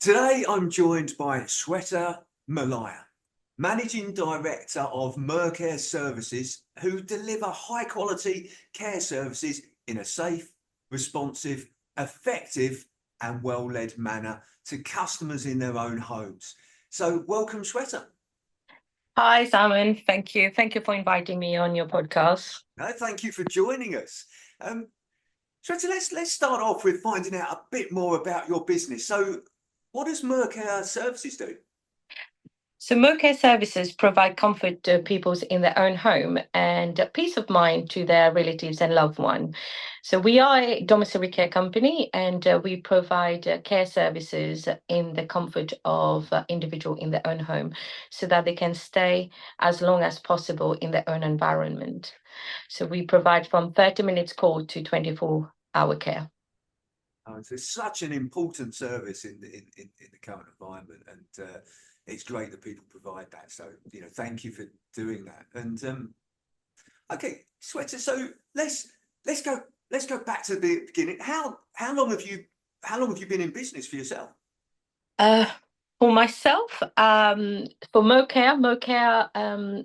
Today, I'm joined by Shweta Maulayah, Managing Director of Maucare Services, who deliver high-quality care services in a safe, responsive, effective, and well-led manner to customers in their own homes. So, welcome, Shweta. Hi, Simon. Thank you. Thank you for inviting me on your podcast. No, thank you for joining us. Shweta, let's start off with finding out a bit more about your business. So, what does Maucare Services do? So, Maucare Services provide comfort to people in their own home and peace of mind to their relatives and loved ones. So, we are a domiciliary care company and we provide care services in the comfort of individual in their own home so that they can stay as long as possible in their own environment. So, we provide from 30 minutes call to 24-hour care. It's such an important service in the current environment, and it's great that people provide that. So, thank you for doing that. And okay, Shweta, so let's go back to the beginning. How long have you been in business for yourself? Uh, for myself, for Maucare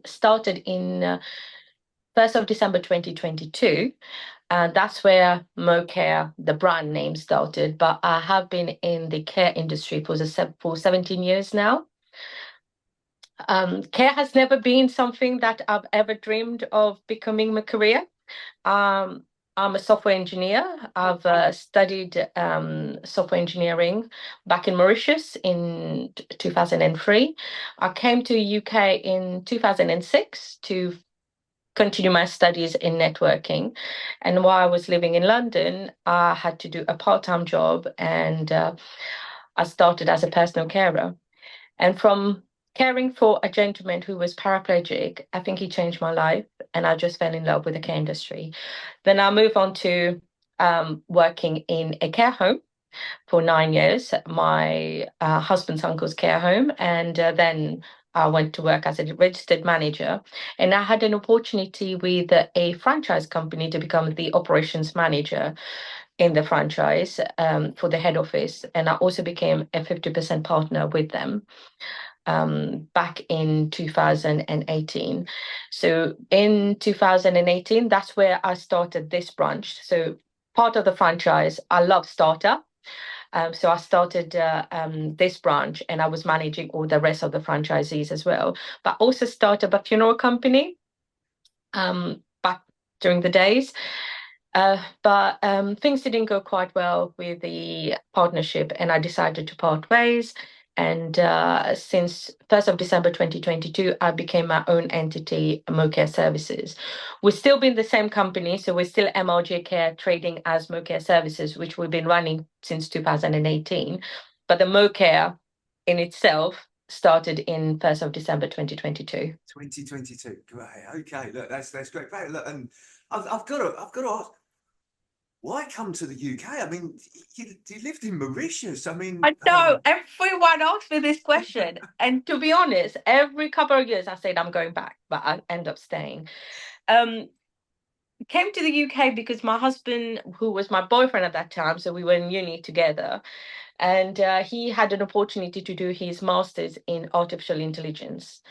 started in 1st of December 2022. And that's where Maucare, the brand name, started. But I have been in the care industry for 17 years now. Care has never been something that I've ever dreamed of becoming my career. I'm a software engineer. I've studied software engineering back in Mauritius in 2003. I came to UK in 2006 to continue my studies in networking. And while I was living in London, I had to do a part-time job and I started as a personal carer. And from caring for a gentleman who was paraplegic, I think he changed my life and I just fell in love with the care industry. Then I moved on to working in a care home for 9 years, my husband's uncle's care home. And then I went to work as a registered manager. And I had an opportunity with a franchise company to become the operations manager in the franchise for the head office. And I also became a 50% partner with them back in 2018. So in 2018, that's where I started this branch. So part of the franchise, I love startup. So I started this branch and I was managing all the rest of the franchisees as well. But also started a funeral company back during the days. But things didn't go quite well with the partnership and I decided to part ways. And since 1st of December 2022, I became my own entity, Maucare Services. We're still been the same company, so we're still MLG Care trading as Maucare Services, which we've been running since 2018. But the Maucare in itself started in 1st of December 2022. 2022. Great. Okay. Look, that's great. Look, and I've got to ask, why come to the UK? I mean, you lived in Mauritius. I mean, I know everyone asks me this question. And to be honest, every couple of years I said I'm going back, but I end up staying. Um, Came to the UK because my husband, who was my boyfriend at that time, so we were in uni together, and he had an opportunity to do his master's in artificial intelligence.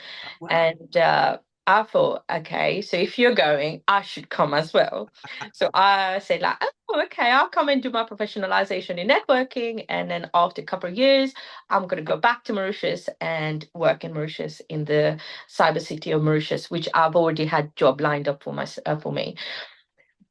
wow. And I thought, okay, so if you're going, I should come as well. So I said, like, oh, okay, I'll come and do my professionalization in networking. And then after a couple of years, I'm going to go back to Mauritius and work in Mauritius in the cyber city of Mauritius, which I've already had job lined up for me.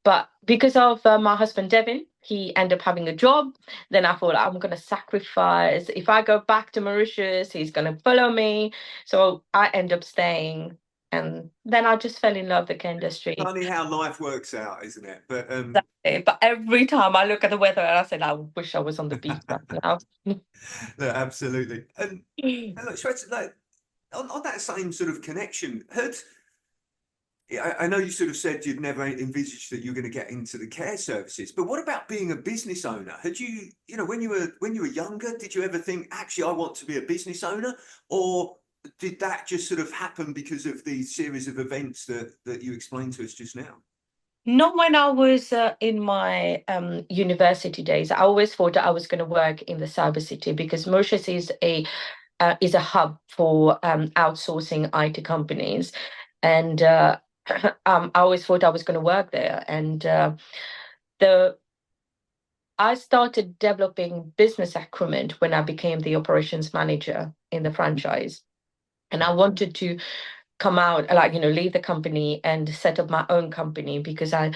But because of my husband, Devin, he ended up having a job. Then I thought, I'm going to sacrifice. If I go back to Mauritius, he's going to follow me. So I end up staying. And then I just fell in love with the care industry. Funny how life works out, isn't it? But Exactly. But every time I look at the weather, and I said, I wish I was on the beach right now. no, absolutely. And look, Shweta, like, on that same sort of connection, I know you sort of said you'd never envisaged that you were going to get into the care services, but what about being a business owner? Had you, when you were younger, did you ever think, actually, I want to be a business owner? Or did that just sort of happen because of the series of events that you explained to us just now? Not when I was in my university days. I always thought that I was going to work in the cyber city because Mauritius is a hub for outsourcing IT companies, and I always thought I was going to work there. And the I started developing business acumen when I became the operations manager in the franchise, and I wanted to come out, like, leave the company and set up my own company because I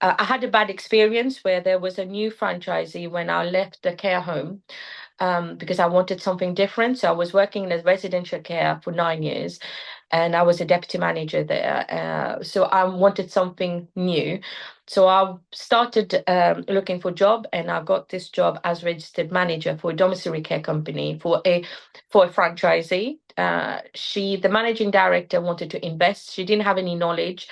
had a bad experience where there was a new franchisee when I left the care home, because I wanted something different. So I was working in a residential care for 9 years, and I was a deputy manager there. So I wanted something new. So I started looking for a job, and I got this job as registered manager for a domiciliary care company for a franchisee. The managing director, wanted to invest. She didn't have any knowledge.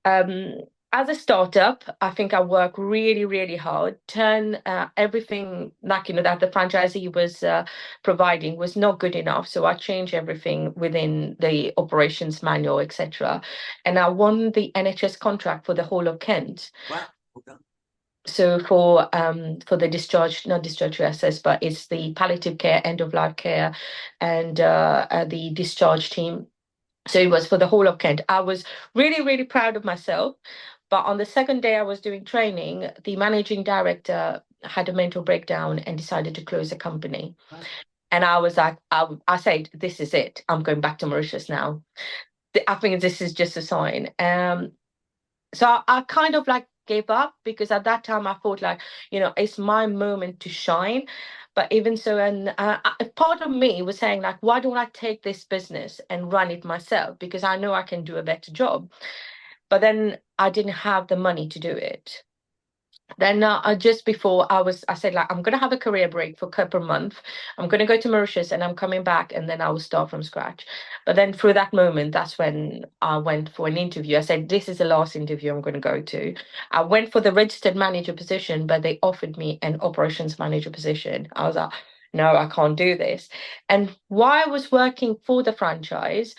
Um, as a startup, I think I worked really, really hard. Turn everything, like, that the franchisee was providing was not good enough. So I changed everything within the operations manual, etc. And I won the NHS contract for the whole of Kent. Wow. Well done. So for the discharge, not discharge to assess, but it's the palliative care, end of life care, and the discharge team. So it was for the whole of Kent. I was really, really proud of myself. But on the second day I was doing training, the managing director had a mental breakdown and decided to close the company. Wow. And I was like, I said, this is it. I'm going back to Mauritius now. I think this is just a sign. So I kind of like gave up because at that time I thought like, it's my moment to shine. But even so, and part of me was saying like, why don't I take this business and run it myself? Because I know I can do a better job. But then I didn't have the money to do it. Then just before I said like I'm gonna have a career break for a couple of months. I'm gonna go to Mauritius and I'm coming back and then I will start from scratch. But then through that moment, that's when I went for an interview. I said this is the last interview I'm gonna go to. I went for the registered manager position, but they offered me an operations manager position. I was like, no, I can't do this. And while I was working for the franchise,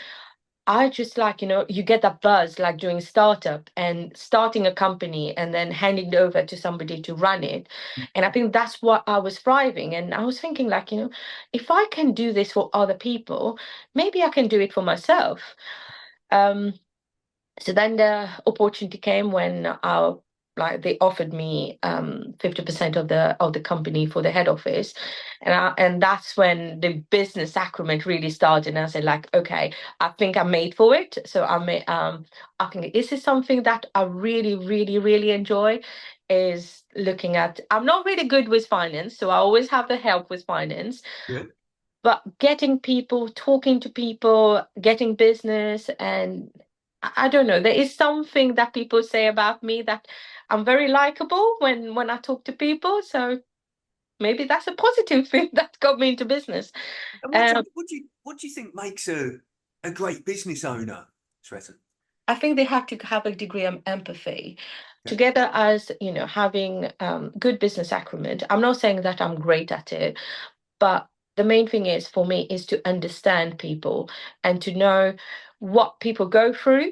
I just like, you get that buzz like doing startup and starting a company and then handing it over to somebody to run it. And I think that's what I was thriving. And I was thinking like, if I can do this for other people, maybe I can do it for myself. Um, so then the opportunity came when like they offered me 50% of the company for the head office, and that's when the business acumen really started. And I said like, okay, I think I'm made for it. So I think this is something that I really, really, really enjoy. Is looking at. I'm not really good with finance, so I always have the help with finance. Yeah. But getting people, talking to people, getting business, and I don't know, there is something that people say about me that I'm very likable when I talk to people. So maybe that's a positive thing that got me into business. And Um, what do you think makes a great business owner, Shweta? I think they have to have a degree of empathy Yeah. together as, having good business acumen. I'm not saying that I'm great at it, but the main thing is for me is to understand people and to know what people go through.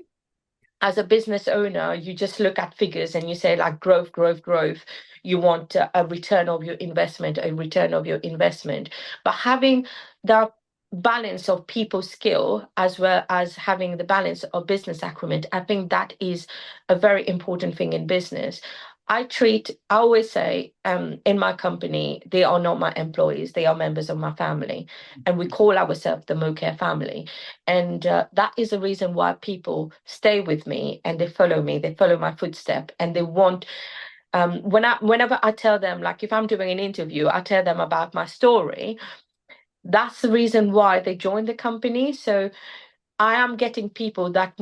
As a business owner, you just look at figures and you say like growth, growth, growth. You want a return of your investment, a return of your investment. But having that balance of people skill as well as having the balance of business acumen, I think that is a very important thing in business. I always say in my company, they are not my employees, they are members of my family. And we call ourselves the Maucare family. And that is the reason why people stay with me and they follow me, they follow my footstep, and they want. Whenever I tell them, like if I'm doing an interview, I tell them about my story. That's the reason why they join the company. So I am getting people that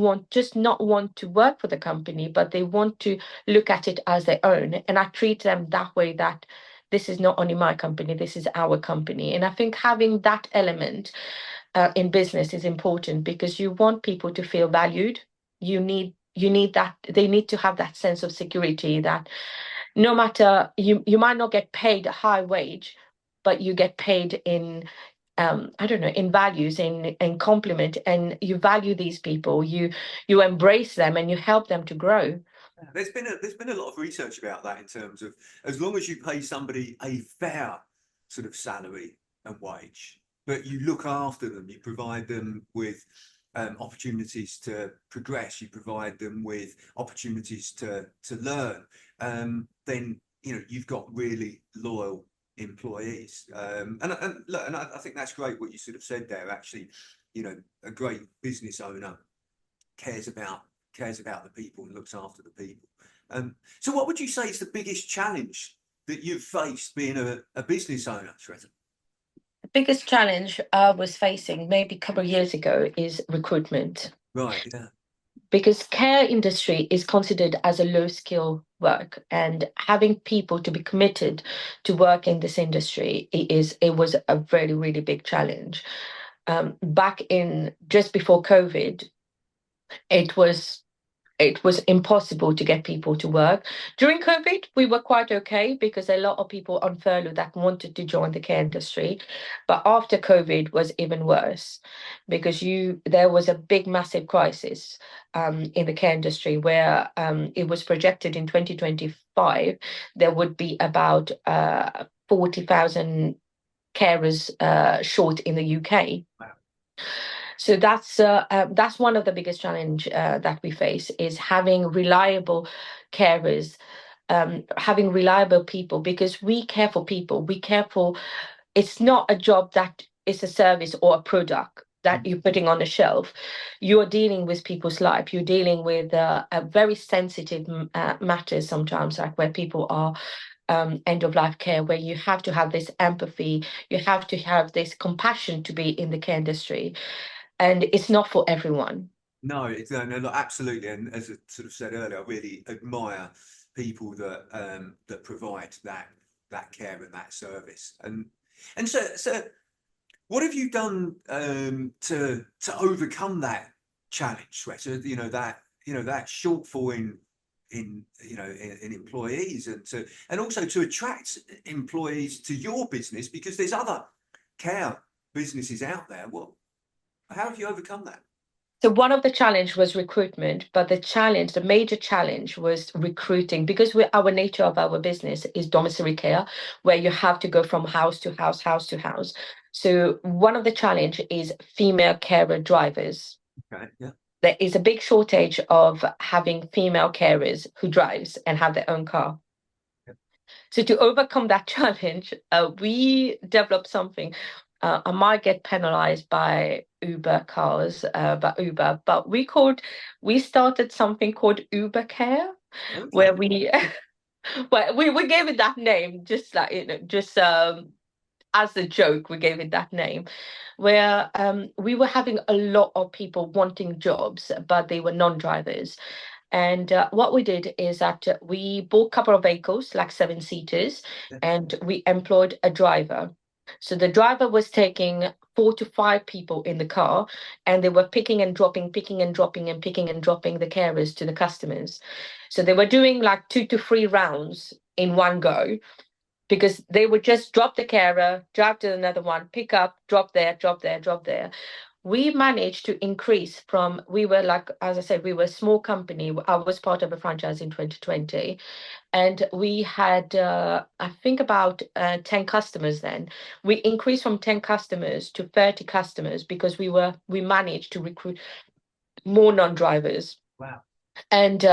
not want to work for the company, but they want to look at it as their own. And I treat them that way, that this is not only my company, this is our company. And I think having that element in business is important because you want people to feel valued. You need that. They need to have that sense of security that no matter you might not get paid a high wage, but you get paid in I don't know, in values, in compliment, and you value these people. You embrace them and you help them to grow. There's been a lot of research about that in terms of as long as you pay somebody a fair sort of salary and wage, but you look after them, you provide them with opportunities to progress, you provide them with opportunities to learn, then you've got really loyal employees. And I think that's great what you sort of said there. Actually, a great business owner cares about the people and looks after the people. So what would you say is the biggest challenge that you've faced being a business owner, Shweta? The biggest challenge I was facing maybe a couple of years ago is recruitment, Right, yeah. because care industry is considered as a low skill work, and having people to be committed to work in this industry it was a really really big challenge. Back in just before COVID, it was it was impossible to get people to work. During COVID, we were quite okay because a lot of people on furlough that wanted to join the care industry. But after COVID was even worse because there was a big, massive crisis in the care industry where it was projected in 2025 there would be about 40,000 carers short in the UK. Wow. So that's one of the biggest challenge that we face is having reliable carers, having reliable people, because we care for people. We care for. It's not a job that is a service or a product that you're putting on the shelf. You're dealing with people's life. You're dealing with a very sensitive matters sometimes, like where people are. End of life care, where you have to have this empathy, you have to have this compassion to be in the care industry, and it's not for everyone. No, no, absolutely. And as I sort of said earlier, I really admire people that provide that care and that service. And so what have you done to overcome that challenge, Shweta? That shortfall in employees, and also to attract employees to your business, because there's other care businesses out there. How have you overcome that? So one of the challenge was recruitment, but the major challenge was recruiting, because our nature of our business is domiciliary care, where you have to go from house to house, house to house. So one of the challenge is female carer drivers. Okay, yeah. There is a big shortage of having female carers who drives and have their own car. So to overcome that challenge, we developed something. I might get penalized by Uber cars, by Uber, but we started something called Uber Care, Okay. where we gave it that name, just like just as a joke, we gave it that name, where we were having a lot of people wanting jobs, but they were non-drivers. And what we did is that we bought a couple of vehicles, like seven-seaters, Yeah. and we employed a driver. So the driver was taking 4 to 5 people in the car, and they were picking and dropping, picking and dropping, and picking and dropping the carers to the customers. So they were doing like 2 to 3 rounds in one go, because they would just drop the carer, drive to another one, pick up, drop there, drop there, drop there. We managed to increase from, we were like, as I said, we were a small company. I was part of a franchise in 2020. And we had, I think, about 10 customers then. We increased from 10 customers to 30 customers because we managed to recruit more non-drivers. Wow. And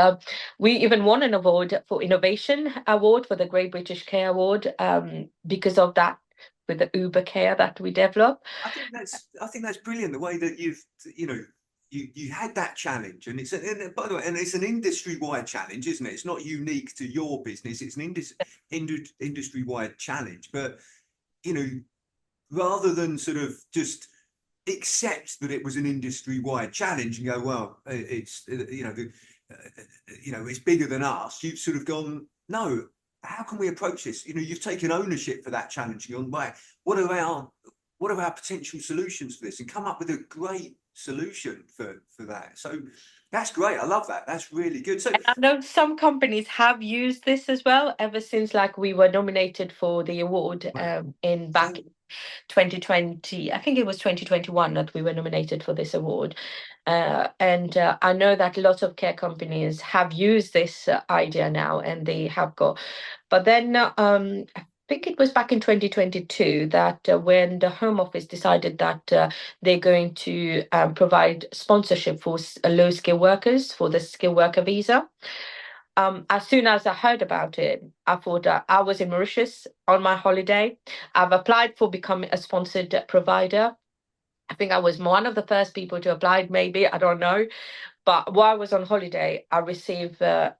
we even won an award for innovation award for the Great British Care Award, because of that, with the Uber Care that we developed. I think that's brilliant, the way that you had that challenge, and by the way, and it's an industry-wide challenge, isn't it? It's not unique to your business. It's an industry-wide challenge, but rather than sort of just accept that it was an industry-wide challenge and go, well, it's bigger than us. You've sort of gone, no, how can we approach this? You've taken ownership for that challenge. You've gone, right, what are our potential solutions for this, and come up with a great solution for that. So that's great. I love that. That's really good. So And I know some companies have used this as well ever since, like, we were nominated for the award wow. in So back 2020, I think it was 2021 that we were nominated for this award. And I know that lots of care companies have used this idea now, and they have got. But then I think it was back in 2022 that when the Home Office decided that they're going to provide sponsorship for low-skill workers for the skilled worker visa. As soon as I heard about it, I thought I was in Mauritius on my holiday. I've applied for becoming a sponsored provider. I think I was one of the first people to apply, maybe, I don't know. But while I was on holiday, I received, the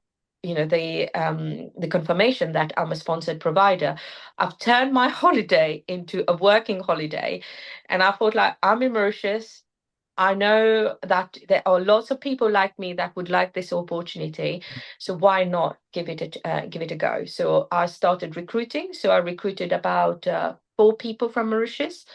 confirmation that I'm a sponsored provider. I've turned my holiday into a working holiday, and I thought, like, I'm in Mauritius. I know that there are lots of people like me that would like this opportunity, so why not give it a go? So I started recruiting. So I recruited about 4 people from Mauritius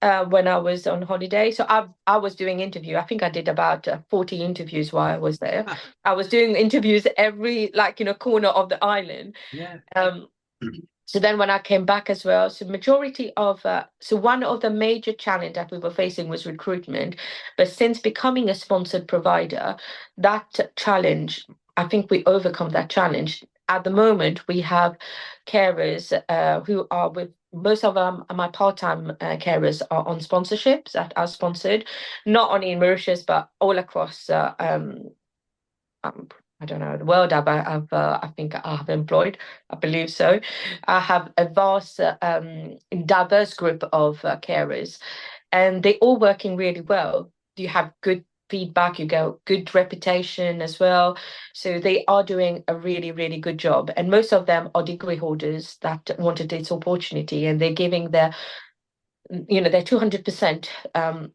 when I was on holiday. So I was doing interview. I think I did about 40 interviews while I was there. I was doing interviews every corner of the island. Yeah. Um, so then when I came back as well, so majority of so one of the major challenge that we were facing was recruitment. But since becoming a sponsored provider, that challenge, I think we overcome that challenge. At the moment, we have carers who are with most of my part-time carers are on sponsorships that are sponsored, not only in Mauritius but all across um, I don't know, the world. I think I have employed, I believe so. I have a vast, diverse group of carers, and they all working really well. You have good feedback, you go good reputation as well. So they are doing a really, really good job. And most of them are degree holders that wanted this opportunity, and they're giving their 200%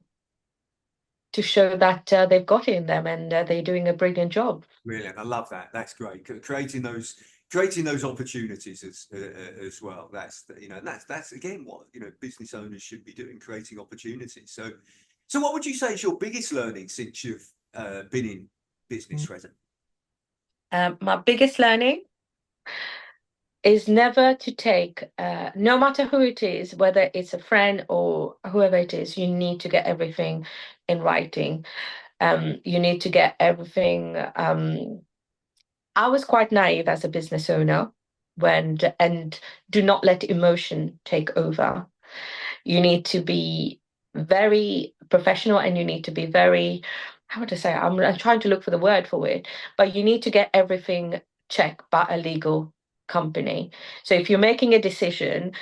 to show that they've got it in them, and they're doing a brilliant job. Brilliant. I love that. That's great. Creating those opportunities as well. That's again what business owners should be doing, creating opportunities. So what would you say is your biggest learning since you've been in business, Shweta? My biggest learning is never to take, no matter who it is, whether it's a friend or whoever it is, you need to get everything in writing. You need to get everything. I was quite naive as a business owner and do not let emotion take over. You need to be very professional, and you need to be very, how would I say, I'm trying to look for the word for it, but you need to get everything checked by a legal company. So if you're making a decision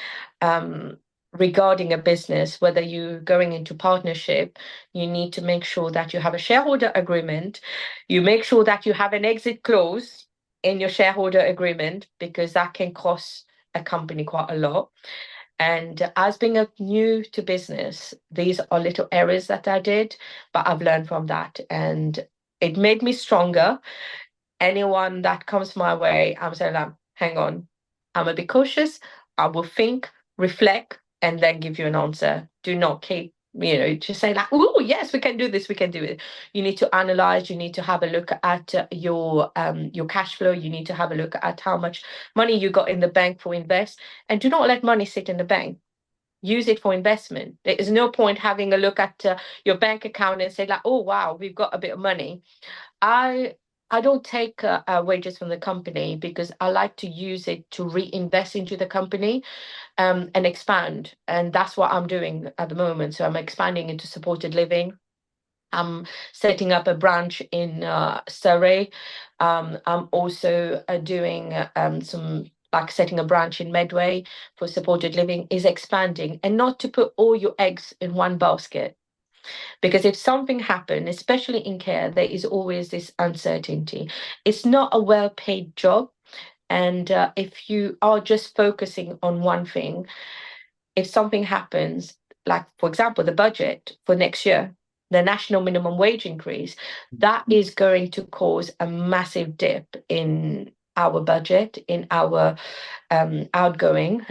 regarding a business, whether you're going into partnership, you need to make sure that you have a shareholder agreement. You make sure that you have an exit clause in your shareholder agreement, because that can cost a company quite a lot. And as being a new to business, these are little errors that I did, but I've learned from that, and it made me stronger. Anyone that comes my way, I'm saying, like, hang on, I'm a bit cautious. I will think, reflect, and then give you an answer. Do not keep, just say like, oh, yes, we can do this, we can do it. You need to analyze, you need to have a look at your cash flow, you need to have a look at how much money you got in the bank for invest, and do not let money sit in the bank. Use it for investment. There is no point having a look at your bank account and say like, oh wow, we've got a bit of money. I don't take wages from the company, because I like to use it to reinvest into the company and expand. And that's what I'm doing at the moment. So I'm expanding into supported living. I'm setting up a branch in Surrey. I'm also doing some, like, setting a branch in Medway for supported living, is expanding, and not to put all your eggs in one basket. Because if something happens, especially in care, there is always this uncertainty. It's not a well-paid job. And if you are just focusing on one thing, if something happens, like, for example, the budget for next year, the national minimum wage increase, that is going to cause a massive dip in our budget, in our outgoing.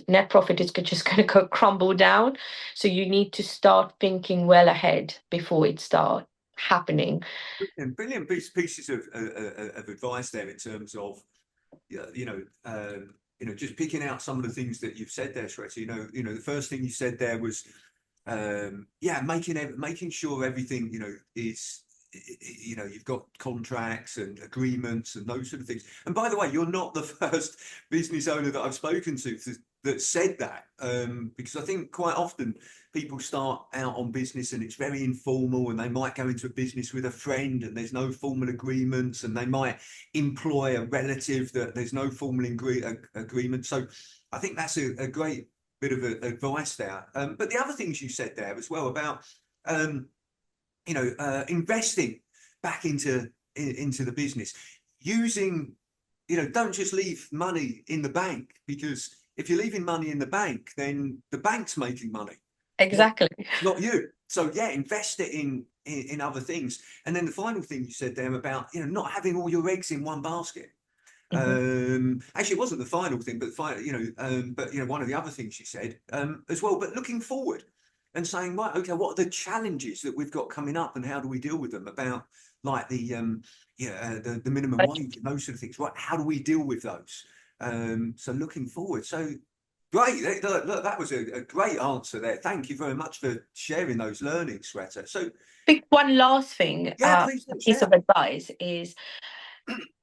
Net profit is just going to go crumble down. So you need to start thinking well ahead before it starts happening. And brilliant pieces of advice there in terms of, you know, just picking out some of the things that you've said there, Shweta. The first thing you said there was, yeah, making sure everything, is, you've got contracts and agreements and those sort of things. And by the way, you're not the first business owner that I've spoken to that said that, because I think quite often people start out on business and it's very informal, and they might go into a business with a friend and there's no formal agreements, and they might employ a relative that there's no formal agreement. So I think that's a great bit of advice there. But the other things you said there as well about, investing back into the business, using, don't just leave money in the bank, because if you're leaving money in the bank, then the bank's making money. Exactly. Not you. So yeah, invest it in other things. And then the final thing you said there about, not having all your eggs in one basket. Actually, it wasn't the final thing, but one of the other things you said as well. But looking forward and saying, right, okay, what are the challenges that we've got coming up, and how do we deal with them? About like the minimum wage and those sort of things, right? How do we deal with those? So looking forward. So great. Look, that was a great answer there. Thank you very much for sharing those learnings, Shweta. So I think one last thing, please piece of advice is,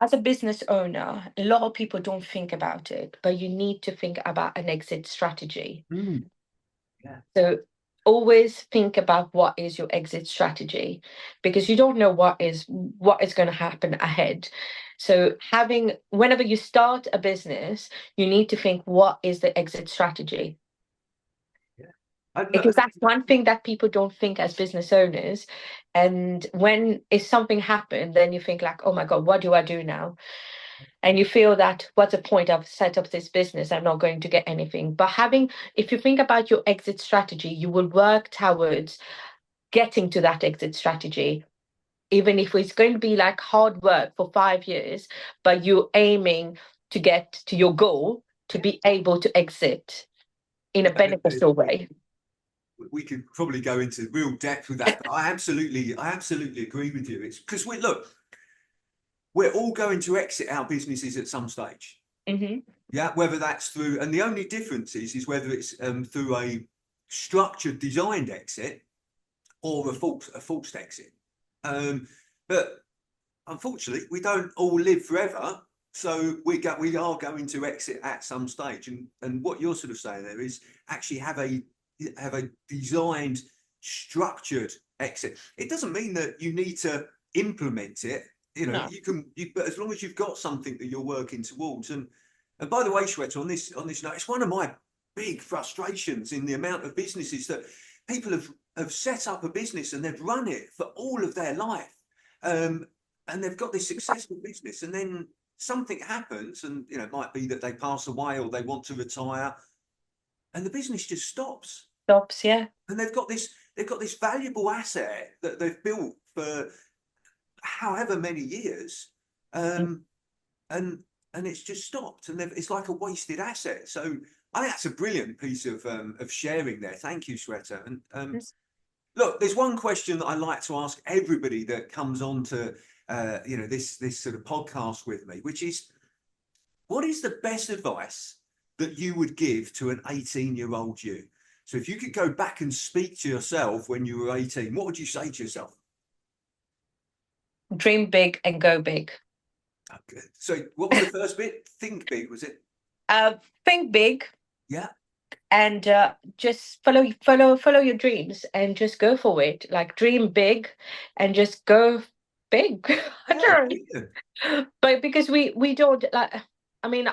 as a business owner, a lot of people don't think about it, but you need to think about an exit strategy. Yeah. So always think about what is your exit strategy, because you don't know what is going to happen ahead. So whenever you start a business, you need to think, what is the exit strategy? Because that's one thing that people don't think as business owners. And if something happened, then you think like, oh my God, what do I do now? And you feel that, what's the point? I've set up this business, I'm not going to get anything. But if you think about your exit strategy, you will work towards getting to that exit strategy, even if it's going to be like hard work for 5 years, but you're aiming to get to your goal, to be able to exit in a beneficial way. We could probably go into real depth with that, but I absolutely agree with you. It's because we're all going to exit our businesses at some stage. Yeah, whether that's through, and the only difference is whether it's through a structured, designed exit or a forced exit. But unfortunately, we don't all live forever. So we are going to exit at some stage. And what you're sort of saying there is actually have a designed, structured exit. It doesn't mean that you need to implement it. No. But as long as you've got something that you're working towards. And by the way, Shweta, on this note, it's one of my big frustrations in the amount of businesses that people have set up a business and they've run it for all of their life. And they've got this successful business, and then something happens, and it might be that they pass away or they want to retire, and the business just stops. Yeah. And they've got this valuable asset that they've built for however many years, and it's just stopped, and it's like a wasted asset. So I think that's a brilliant piece of sharing there. Thank you, Shweta. And look, there's one question that I like to ask everybody that comes on to this sort of podcast with me, which is, what is the best advice that you would give to an 18-year-old you? So if you could go back and speak to yourself when you were 18, what would you say to yourself? Dream big and go big. Okay. So what was the first bit? Think big, was it? Think big. Yeah. And just follow your dreams and just go for it. Like, dream big and just go big. I don't know. But because we don't, like, I mean,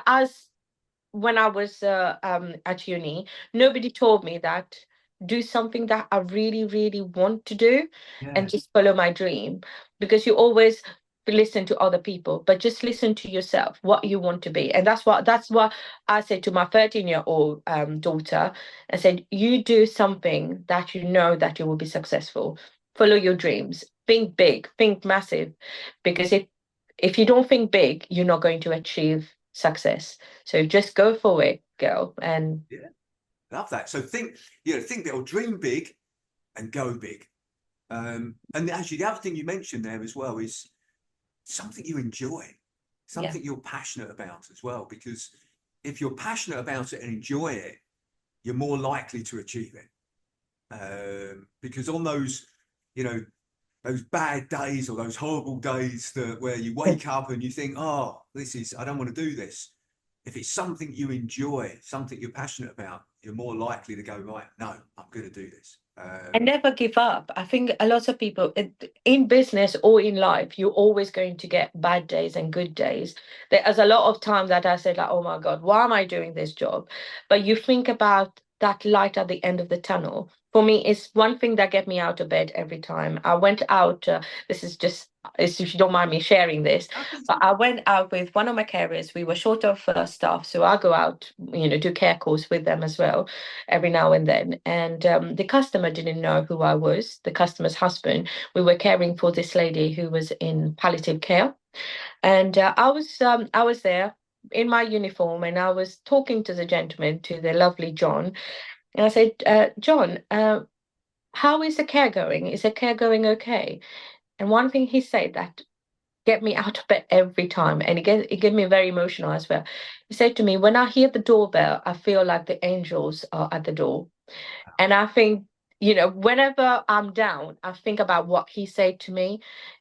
when I was at uni, nobody told me that do something that I really, really want to do and just follow my dream. Because you always listen to other people, but just listen to yourself, what you want to be. And that's what I said to my 13-year-old daughter. I said, you do something that you know that you will be successful. Follow your dreams. Think big, think massive. Because if you don't think big, you're not going to achieve success. So just go for it, girl. And love that. So think big or dream big and go big. And actually, the other thing you mentioned there as well is something you enjoy, something you're passionate about as well, because if you're passionate about it and enjoy it, you're more likely to achieve it. Because on those, you know, those bad days or those horrible days where you wake up and you think, oh, I don't want to do this. If it's something you enjoy, something you're passionate about, you're more likely to go, right, no, I'm going to do this. And never give up. I think a lot of people in business or in life, you're always going to get bad days and good days. There's a lot of time that I said, like, oh my God, why am I doing this job? But you think about that light at the end of the tunnel. For me, it's one thing that get me out of bed every time. I went out, this is just, if you don't mind me sharing this, but I went out with one of my carers. We were short of staff, so I go out, do care calls with them as well every now and then. And the customer didn't know who I was, the customer's husband. We were caring for this lady who was in palliative care. And I was there in my uniform, and I was talking to the gentleman, to the lovely John. And I said, John, how is the care going? Is the care going okay? And one thing he said that get me out of bed every time, and it gave me very emotional as well. He said to me, when I hear the doorbell, I feel like the angels are at the door. And I think, whenever I'm down, I think about what he said to me,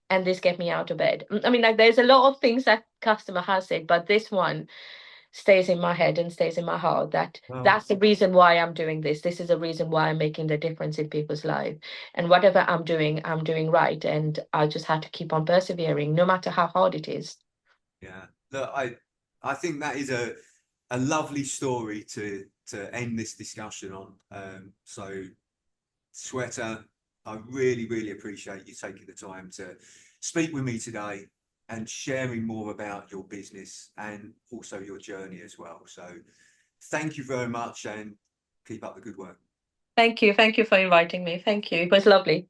and this get me out of bed. I mean, like, there's a lot of things that customer has said, but this one stays in my head and stays in my heart, that's the reason why I'm doing this. This is the reason why I'm making the difference in people's life. And whatever I'm doing right. And I just have to keep on persevering, no matter how hard it is. Yeah, look, I think that is a lovely story to end this discussion on. So, Shweta, I really, really appreciate you taking the time to speak with me today and sharing more about your business and also your journey as well. So, thank you very much and keep up the good work. Thank you. Thank you for inviting me. Thank you. It was lovely.